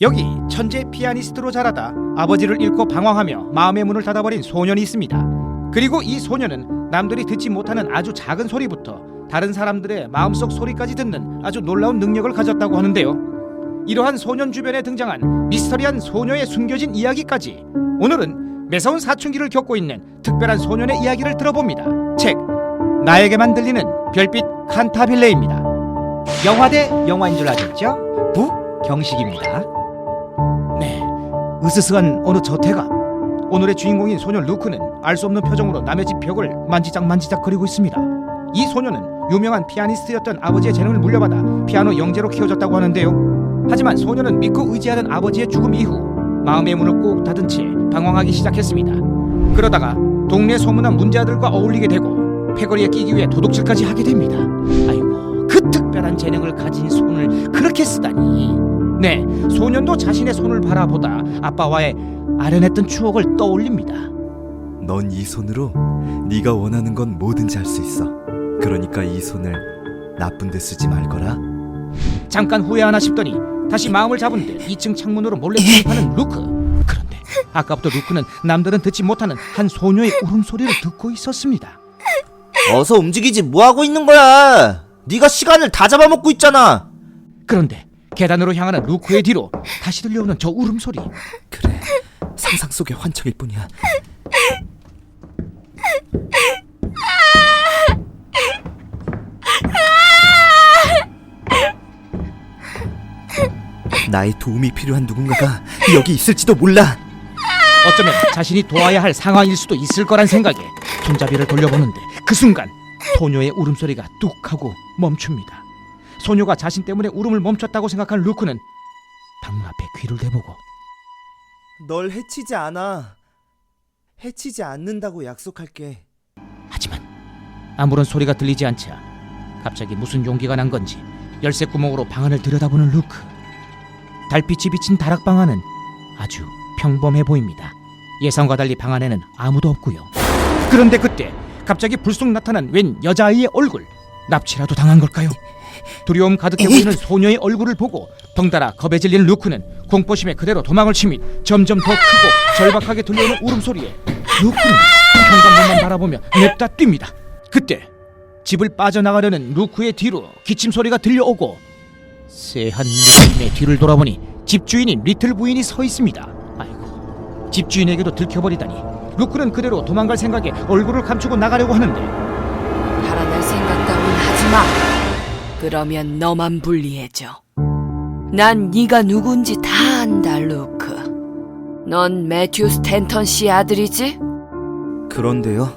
여기 천재 피아니스트로 자라다 아버지를 잃고 방황하며 마음의 문을 닫아버린 소년이 있습니다. 그리고 이 소년은 남들이 듣지 못하는 아주 작은 소리부터 다른 사람들의 마음속 소리까지 듣는 아주 놀라운 능력을 가졌다고 하는데요. 이러한 소년 주변에 등장한 미스터리한 소녀의 숨겨진 이야기까지 오늘은 매서운 사춘기를 겪고 있는 특별한 소년의 이야기를 들어봅니다. 책 나에게만 들리는 별빛 칸타빌레입니다. 영화 대 영화인 줄 아셨죠? 부경식입니다. 네, 으스스한 어느 저택 앞 오늘의 주인공인 소녀 루크는 알 수 없는 표정으로 남의 집 벽을 만지작거리고 있습니다. 이 소녀는 유명한 피아니스트였던 아버지의 재능을 물려받아 피아노 영재로 키워졌다고 하는데요. 하지만 소녀는 믿고 의지하던 아버지의 죽음 이후 마음의 문을 꼭 닫은 채 방황하기 시작했습니다. 그러다가 동네 소문난 문제아들과 어울리게 되고 패거리에 끼기 위해 도둑질까지 하게 됩니다. 아이고, 그 특별한 재능을 가진 손을 그렇게 쓰다니. 네, 소년도 자신의 손을 바라보다 아빠와의 아련했던 추억을 떠올립니다. 넌 이 손으로 네가 원하는 건 뭐든지 할 수 있어. 그러니까 이 손을 나쁜 데 쓰지 말거라. 잠깐 후회하나 싶더니 다시 마음을 잡은 듯 2층 창문으로 몰래 진입하는 루크. 그런데 아까부터 루크는 남들은 듣지 못하는 한 소녀의 울음소리를 듣고 있었습니다. 어서 움직이지, 뭐하고 있는 거야? 네가 시간을 다 잡아먹고 있잖아. 그런데 계단으로 향하는 루크의 뒤로 다시 들려오는 저 울음소리. 그래, 상상 속의 환청일 뿐이야. 나의 도움이 필요한 누군가가 여기 있을지도 몰라. 어쩌면 자신이 도와야 할 상황일 수도 있을 거란 생각에 손잡이를 돌려보는데 그 순간 소녀의 울음소리가 뚝 하고 멈춥니다. 소녀가 자신 때문에 울음을 멈췄다고 생각한 루크는 방문 앞에 귀를 대보고 널 해치지 않아. 해치지 않는다고 약속할게. 하지만 아무런 소리가 들리지 않자 갑자기 무슨 용기가 난 건지 열쇠 구멍으로 방 안을 들여다보는 루크. 달빛이 비친 다락방 안은 아주 평범해 보입니다. 예상과 달리 방 안에는 아무도 없고요. 그런데 그때 갑자기 불쑥 나타난 웬 여자아이의 얼굴. 납치라도 당한 걸까요? 두려움 가득해 보이는 소녀의 얼굴을 보고 덩달아 겁에 질린 루크는 공포심에 그대로 도망을 치며 점점 더 크고 절박하게 들려오는 울음소리에 루크는 현관문만 바라보며 냅다 뜁니다. 그때 집을 빠져나가려는 루크의 뒤로 기침소리가 들려오고 쎄한 느낌의 뒤를 돌아보니 집주인인 리틀 부인이 서 있습니다. 아이고, 집주인에게도 들켜버리다니 루크는 그대로 도망갈 생각에 얼굴을 감추고 나가려고 하는데 달아날 생각 따윈 하지마. 그러면 너만 불리해져. 난 네가 누군지 다 안다, 루크. 넌 매튜 스탠턴 씨 아들이지? 그런데요?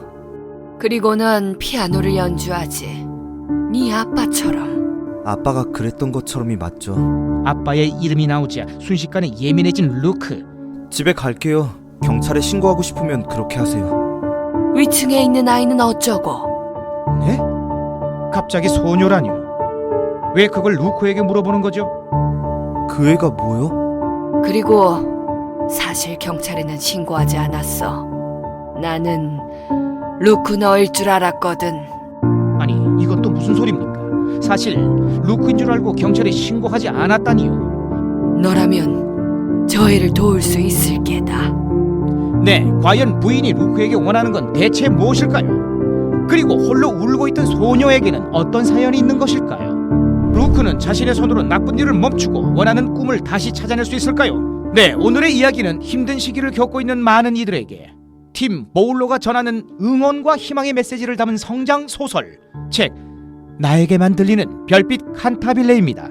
그리고는 피아노를 연주하지. 네 아빠처럼. 아빠가 그랬던 것처럼이 맞죠. 아빠의 이름이 나오자 순식간에 예민해진 루크. 집에 갈게요. 경찰에 신고하고 싶으면 그렇게 하세요. 위층에 있는 아이는 어쩌고? 네? 갑자기 소녀라뇨? 왜 그걸 루크에게 물어보는 거죠? 그 애가 뭐요? 그리고 사실 경찰에는 신고하지 않았어. 나는 루크 너일 줄 알았거든. 아니, 이건 또 무슨 소리입니까? 사실 루크인 줄 알고 경찰에 신고하지 않았다니요. 너라면 저 애를 도울 수 있을 게다. 네, 과연 부인이 루크에게 원하는 건 대체 무엇일까요? 그리고 홀로 울고 있던 소녀에게는 어떤 사연이 있는 것일까요? 루크는 자신의 손으로 나쁜 일을 멈추고 원하는 꿈을 다시 찾아낼 수 있을까요? 네, 오늘의 이야기는 힘든 시기를 겪고 있는 많은 이들에게 팀 보울로가 전하는 응원과 희망의 메시지를 담은 성장 소설 책 나에게만 들리는 별빛 칸타빌레입니다.